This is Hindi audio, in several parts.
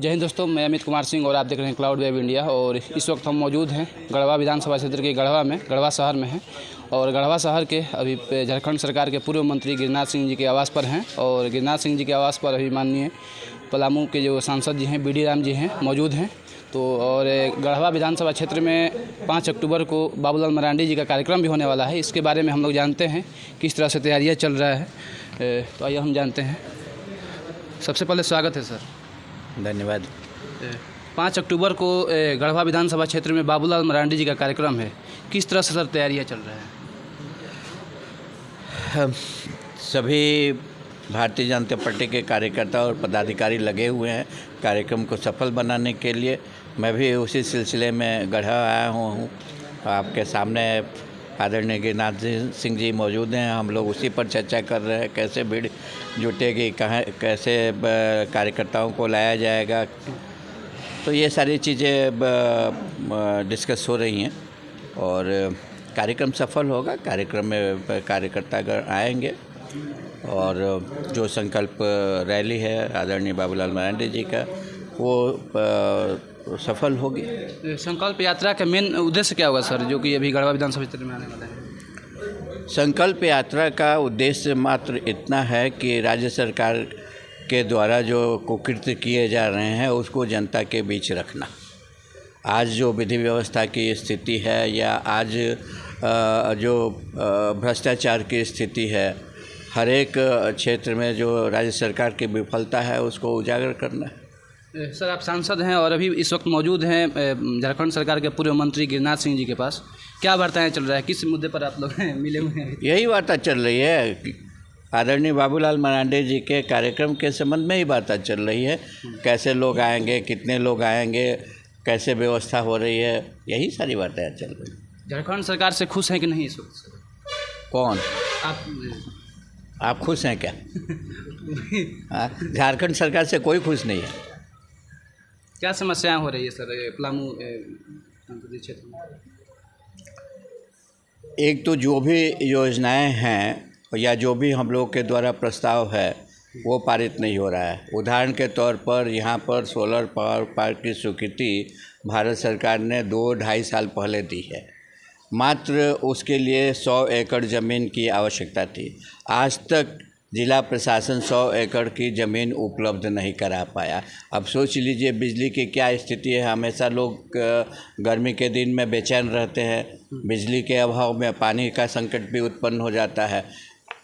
जय हिंद दोस्तों, मैं अमित कुमार सिंह और आप देख रहे हैं क्लाउड वेब इंडिया। और इस वक्त हम मौजूद हैं गढ़वा विधानसभा क्षेत्र के गढ़वा शहर में हैं। और गढ़वा शहर के अभी झारखंड सरकार के पूर्व मंत्री गिरिनाथ सिंह जी के आवास पर हैं। और गिरिनाथ सिंह जी के आवास पर अभी माननीय पलामू के जो सांसद जी हैं BD राम जी हैं मौजूद हैं। तो और गढ़वा विधानसभा क्षेत्र में 5 अक्टूबर को बाबूलाल मरांडी जी का कार्यक्रम भी होने वाला है। इसके बारे में हम लोग जानते हैं किस तरह से तैयारियाँ चल रहा है। तो आइए हम जानते हैं। सबसे पहले स्वागत है सर। धन्यवाद। 5 अक्टूबर को गढ़वा विधानसभा क्षेत्र में बाबूलाल मरांडी जी का कार्यक्रम है। किस तरह से सर तैयारियाँ चल रहा है? हम सभी भारतीय जनता पार्टी के कार्यकर्ता और पदाधिकारी लगे हुए हैं कार्यक्रम को सफल बनाने के लिए। मैं भी उसी सिलसिले में गढ़वा आया हूँ। आपके सामने आदरणीय गिरिनाथ सिंह जी मौजूद हैं। हम लोग उसी पर चर्चा कर रहे हैं कैसे भीड़ जुटेगी, कहाँ कैसे कार्यकर्ताओं को लाया जाएगा। तो ये सारी चीज़ें डिस्कस हो रही हैं और कार्यक्रम सफल होगा। कार्यक्रम में कार्यकर्ता आएंगे और जो संकल्प रैली है आदरणीय बाबूलाल मरांडी जी का वो सफल होगी। संकल्प यात्रा का मेन उद्देश्य क्या होगा सर, जो कि अभी गढ़वा विधानसभा क्षेत्र में आने वाला है? संकल्प यात्रा का उद्देश्य मात्र इतना है कि राज्य सरकार के द्वारा जो कुकृत्य किए जा रहे हैं उसको जनता के बीच रखना। आज जो विधि व्यवस्था की स्थिति है या आज जो भ्रष्टाचार की स्थिति है, हर एक क्षेत्र में जो राज्य सरकार की विफलता है उसको उजागर करना है। सर आप सांसद हैं और अभी इस वक्त मौजूद हैं झारखंड सरकार के पूर्व मंत्री गिरिनाथ सिंह जी के पास। क्या वार्ताएं चल रहा है, किस मुद्दे पर आप लोग मिले हुए हैं? यही वार्ता चल रही है। आदरणीय बाबूलाल मरांडी जी के कार्यक्रम के संबंध में ही बात चल रही है। कैसे लोग आएंगे, कितने लोग आएंगे, कैसे व्यवस्था हो रही है, यही सारी बातें चल रही है। झारखंड सरकार से खुश हैं कि नहीं इस वक्त? कौन? आप खुश हैं क्या? झारखंड सरकार से कोई खुश नहीं है। क्या समस्याएं हो रही है सर पलामू संसदीय क्षेत्र में? एक तो जो भी योजनाएं हैं या जो भी हम लोग के द्वारा प्रस्ताव है वो पारित नहीं हो रहा है। उदाहरण के तौर पर यहाँ पर सोलर पावर पार्क की स्वीकृति भारत सरकार ने 2-2.5 साल पहले दी है। मात्र उसके लिए 100 एकड़ ज़मीन की आवश्यकता थी। आज तक जिला प्रशासन 100 एकड़ की ज़मीन उपलब्ध नहीं करा पाया। अब सोच लीजिए बिजली की क्या स्थिति है। हमेशा लोग गर्मी के दिन में बेचैन रहते हैं। बिजली के अभाव में पानी का संकट भी उत्पन्न हो जाता है।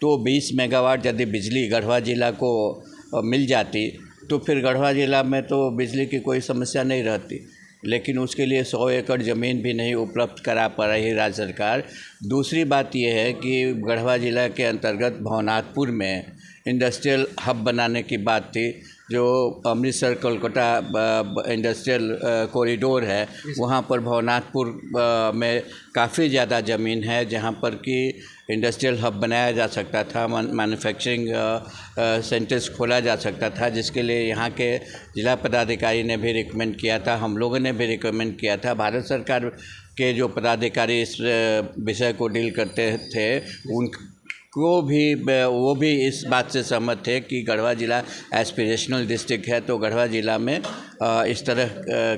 तो 20 मेगावाट यदि बिजली गढ़वा ज़िला को मिल जाती तो फिर गढ़वा ज़िला में तो बिजली की कोई समस्या नहीं रहती। लेकिन उसके लिए 100 एकड़ ज़मीन भी नहीं उपलब्ध करा पा रही राज्य सरकार। दूसरी बात यह है कि गढ़वा ज़िला के अंतर्गत भवनाथपुर में इंडस्ट्रियल हब बनाने की बात थी। जो अमृतसर कोलकाता इंडस्ट्रियल कॉरिडोर है, वहाँ पर भवनाथपुर में काफ़ी ज़्यादा ज़मीन है जहाँ पर कि इंडस्ट्रियल हब बनाया जा सकता था, मैन्युफैक्चरिंग सेंटर्स खोला जा सकता था, जिसके लिए यहाँ के जिला पदाधिकारी ने भी रिकमेंड किया था, हम लोगों ने भी रिकमेंड किया था। भारत सरकार के जो पदाधिकारी इस विषय को डील करते थे वो भी इस बात से सहमत थे कि गढ़वा ज़िला एस्पिरेशनल डिस्ट्रिक्ट है, तो गढ़वा ज़िला में इस तरह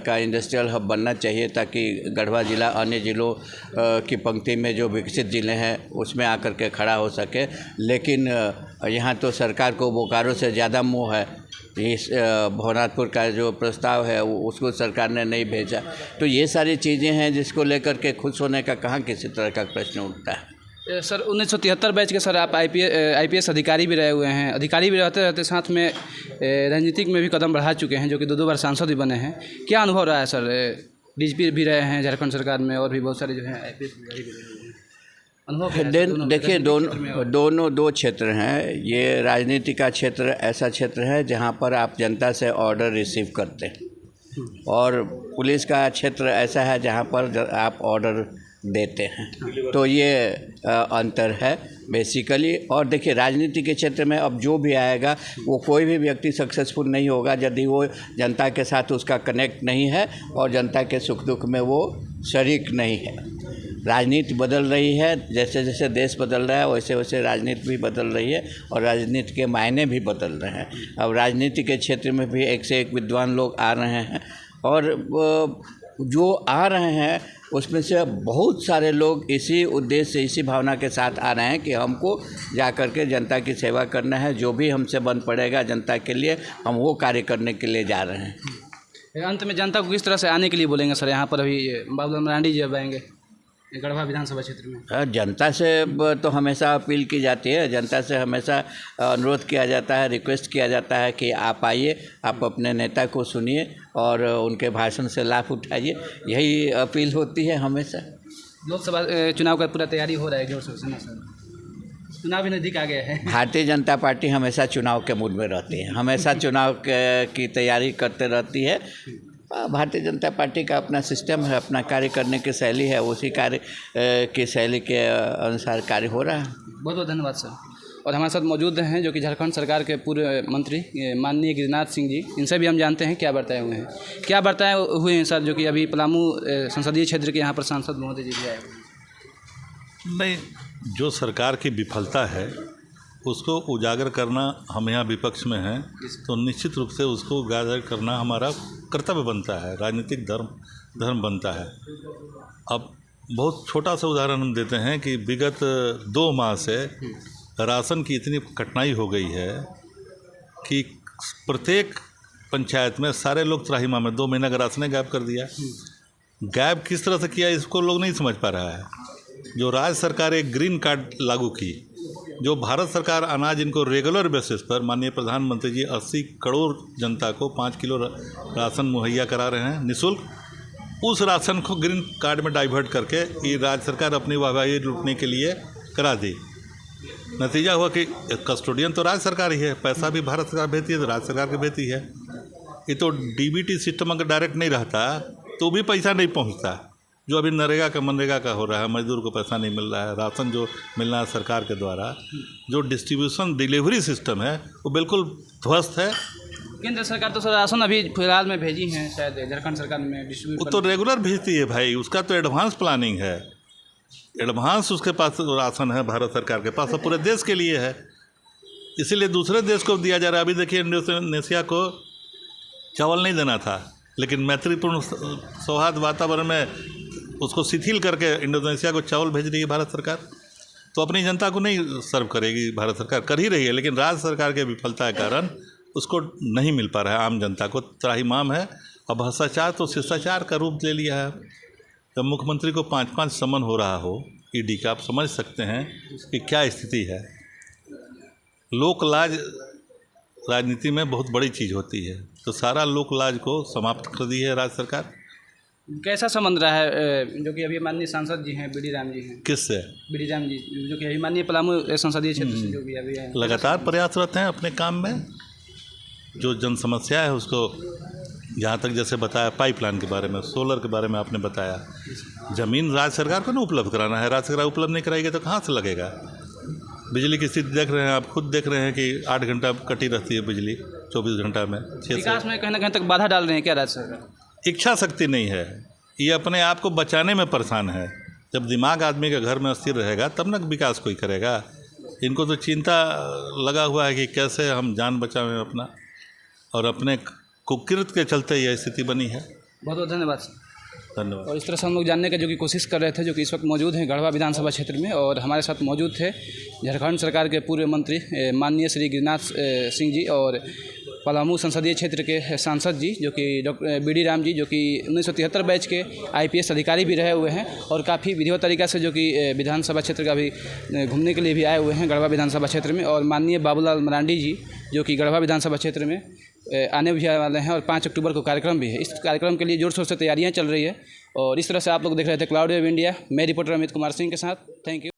का इंडस्ट्रियल हब बनना चाहिए ताकि गढ़वा ज़िला अन्य ज़िलों की पंक्ति में जो विकसित ज़िले हैं उसमें आकर के खड़ा हो सके। लेकिन यहाँ तो सरकार को बोकारो से ज़्यादा मोह है। इस भवनाथपुर का जो प्रस्ताव है उसको सरकार ने नहीं भेजा। तो ये सारी चीज़ें हैं जिसको लेकर के खुश होने का कहाँ किसी तरह का प्रश्न उठता है। सर 1973 बैच के सर आप IPS अधिकारी भी रहे हुए हैं। अधिकारी भी रहते साथ में राजनीतिक में भी कदम बढ़ा चुके हैं, जो कि 2 बार सांसद भी बने हैं। क्या अनुभव रहा है सर? DGP भी रहे हैं झारखंड सरकार में और भी बहुत सारे जो हैं IPS अधिकारी भी रहे हैं। अनुभव देखिए दोनों 2 क्षेत्र हैं। ये राजनीति का क्षेत्र ऐसा क्षेत्र है जहाँ पर आप जनता से ऑर्डर रिसीव करते हैं और पुलिस का क्षेत्र ऐसा है जहाँ पर आप ऑर्डर देते हैं। तो ये अंतर है बेसिकली। और देखिए राजनीति के क्षेत्र में अब जो भी आएगा वो कोई भी व्यक्ति सक्सेसफुल नहीं होगा यदि वो जनता के साथ उसका कनेक्ट नहीं है और जनता के सुख दुख में वो शरीक नहीं है। राजनीति बदल रही है, जैसे जैसे देश बदल रहा है वैसे वैसे राजनीति भी बदल रही है और राजनीति के मायने भी बदल रहे हैं। अब राजनीति के क्षेत्र में भी एक से एक विद्वान लोग आ रहे हैं और जो आ रहे हैं उसमें से बहुत सारे लोग इसी उद्देश्य से, इसी भावना के साथ आ रहे हैं कि हमको जा कर के जनता की सेवा करना है, जो भी हमसे बन पड़ेगा जनता के लिए हम वो कार्य करने के लिए जा रहे हैं। अंत में जनता को किस तरह से आने के लिए बोलेंगे सर? यहाँ पर अभी बाबूलाल मरांडी जी अब आएंगे गढ़वा विधानसभा क्षेत्र में। जनता से तो हमेशा अपील की जाती है, जनता से हमेशा अनुरोध किया जाता है, रिक्वेस्ट किया जाता है कि आप आइए, आप अपने नेता को सुनिए और उनके भाषण से लाभ उठाइए, यही अपील होती है हमेशा। लोकसभा चुनाव का पूरा तैयारी हो रहा है जोर शोर से ना सर? चुनाव भी नज़दीक आ गया है। भारतीय जनता पार्टी हमेशा चुनाव के मूड में रहती है, हमेशा चुनाव की तैयारी करते रहती है। भारतीय जनता पार्टी का अपना सिस्टम है, अपना कार्य करने की शैली है, उसी कार्य की शैली के अनुसार कार्य हो रहा है। बहुत बहुत धन्यवाद सर। और हमारे साथ मौजूद हैं जो कि झारखंड सरकार के पूर्व मंत्री माननीय गिरिनाथ सिंह जी, इनसे भी हम जानते हैं क्या बर्ताए हुए हैं, क्या बर्ताए हुए हैं सर, जो कि अभी पलामू संसदीय क्षेत्र के यहाँ पर सांसद महोदय जी भी आए हुए हैं। नहीं, जो सरकार की विफलता है उसको उजागर करना हम यहाँ विपक्ष में हैं, तो निश्चित रूप से उसको उजागर करना हमारा कर्तव्य बनता है, राजनीतिक धर्म बनता है। अब बहुत छोटा सा उदाहरण हम देते हैं कि विगत 2 माह से राशन की इतनी कठिनाई हो गई है कि प्रत्येक पंचायत में सारे लोग त्राहिमाम में 2 महीना का राशन गायब कर दिया। गायब किस तरह से किया इसको लोग नहीं समझ पा रहा है। जो राज्य सरकार एक ग्रीन कार्ड लागू की, जो भारत सरकार अनाज इनको रेगुलर बेसिस पर माननीय प्रधानमंत्री जी 80 करोड़ जनता को 5 किलो राशन मुहैया करा रहे हैं निःशुल्क, उस राशन को ग्रीन कार्ड में डाइवर्ट करके ये राज्य सरकार अपनी वाहवाही लूटने के लिए करा दी। नतीजा हुआ कि कस्टोडियन तो राज्य सरकार ही है, पैसा भी भारत सरकार भेजती है तो राज्य सरकार की भेजती है। ये तो डीबीटी सिस्टम अगर डायरेक्ट नहीं रहता तो भी पैसा नहीं पहुंचता। जो अभी नरेगा का मनरेगा का हो रहा है, मजदूर को पैसा नहीं मिल रहा है, राशन जो मिलना है सरकार के द्वारा, जो डिस्ट्रीब्यूशन डिलीवरी सिस्टम है वो बिल्कुल ध्वस्त है। केंद्र सरकार तो सर राशन अभी फिलहाल में भेजी है, शायद झारखंड सरकार में डिस्ट्रीब्यूट, वो तो रेगुलर भेजती है भाई, उसका तो एडवांस प्लानिंग है, एडवांस उसके पास राशन है भारत सरकार के पास, और पूरे देश के लिए है, इसीलिए दूसरे देश को दिया जा रहा है। अभी देखिए इंडोनेशिया को चावल नहीं देना था, लेकिन मैत्रीपूर्ण सौहार्द वातावरण में उसको शिथिल करके इंडोनेशिया को चावल भेज रही है भारत सरकार। तो अपनी जनता को नहीं सर्व करेगी भारत सरकार, कर ही रही है, लेकिन राज्य सरकार के विफलता के कारण उसको नहीं मिल पा रहा है, आम जनता को त्राहिमाम है। और भ्रष्टाचार तो शिष्टाचार का रूप ले लिया है। जब मुख्यमंत्री को 5-5 समन हो रहा हो ईडी का, आप समझ सकते हैं कि क्या स्थिति है। लोक लाज राजनीति में बहुत बड़ी चीज़ होती है, तो सारा लोक लाज को समाप्त कर दी है राज्य सरकार। कैसा संबंध रहा है जो कि अभी माननीय सांसद जी हैं बीडी राम जी हैं? किससे? बीडी राम जी जो कि अभी माननीय पलामू संसदीय क्षेत्र से जो भी अभी है, लगातार प्रयासरत हैं अपने काम में। जो जन समस्या है उसको, जहाँ तक जैसे बताया पाइपलाइन के बारे में, सोलर के बारे में आपने बताया, ज़मीन राज्य सरकार को ना उपलब्ध कराना है, राज्य सरकार उपलब्ध नहीं कराएगी तो कहाँ से लगेगा। बिजली की स्थिति देख रहे हैं आप, खुद देख रहे हैं कि 8 घंटा कटी रहती है बिजली 24 घंटा में। विकास में कहीं ना कहीं तक बाधा डाल रहे हैं क्या राज्य सरकार? इच्छा शक्ति नहीं है, ये अपने आप को बचाने में परेशान है। जब दिमाग आदमी के घर में स्थिर रहेगा तब न विकास कोई करेगा। इनको तो चिंता लगा हुआ है कि कैसे हम जान बचावें अपना, और अपने कुकृत के चलते यह स्थिति बनी है। बहुत बहुत धन्यवाद सर। धन्यवाद। और इस तरह से हम लोग जानने की जो कि कोशिश कर रहे थे, जो कि इस वक्त मौजूद हैं गढ़वा विधानसभा क्षेत्र में, और हमारे साथ मौजूद थे झारखंड सरकार के पूर्व मंत्री माननीय श्री गिरिनाथ सिंह जी और पलामू संसदीय क्षेत्र के सांसद जी जो कि डॉक्टर बीडी राम जी, जो कि 1973 बैच के IPS अधिकारी भी रहे हुए हैं और काफ़ी विधिवत तरीक़ा से जो कि विधानसभा क्षेत्र का भी घूमने के लिए भी आए हुए हैं गढ़वा विधानसभा क्षेत्र में। और माननीय बाबूलाल मरांडी जी जो कि गढ़वा विधानसभा क्षेत्र में आने भी वाले हैं, और 5 अक्टूबर को कार्यक्रम भी है। इस कार्यक्रम के लिए जोर शोर से तैयारियाँ चल रही है। और इस तरह से आप लोग देख रहे थे क्लाउड वेब इंडिया, मैं रिपोर्टर अमित कुमार सिंह के साथ। Thank you.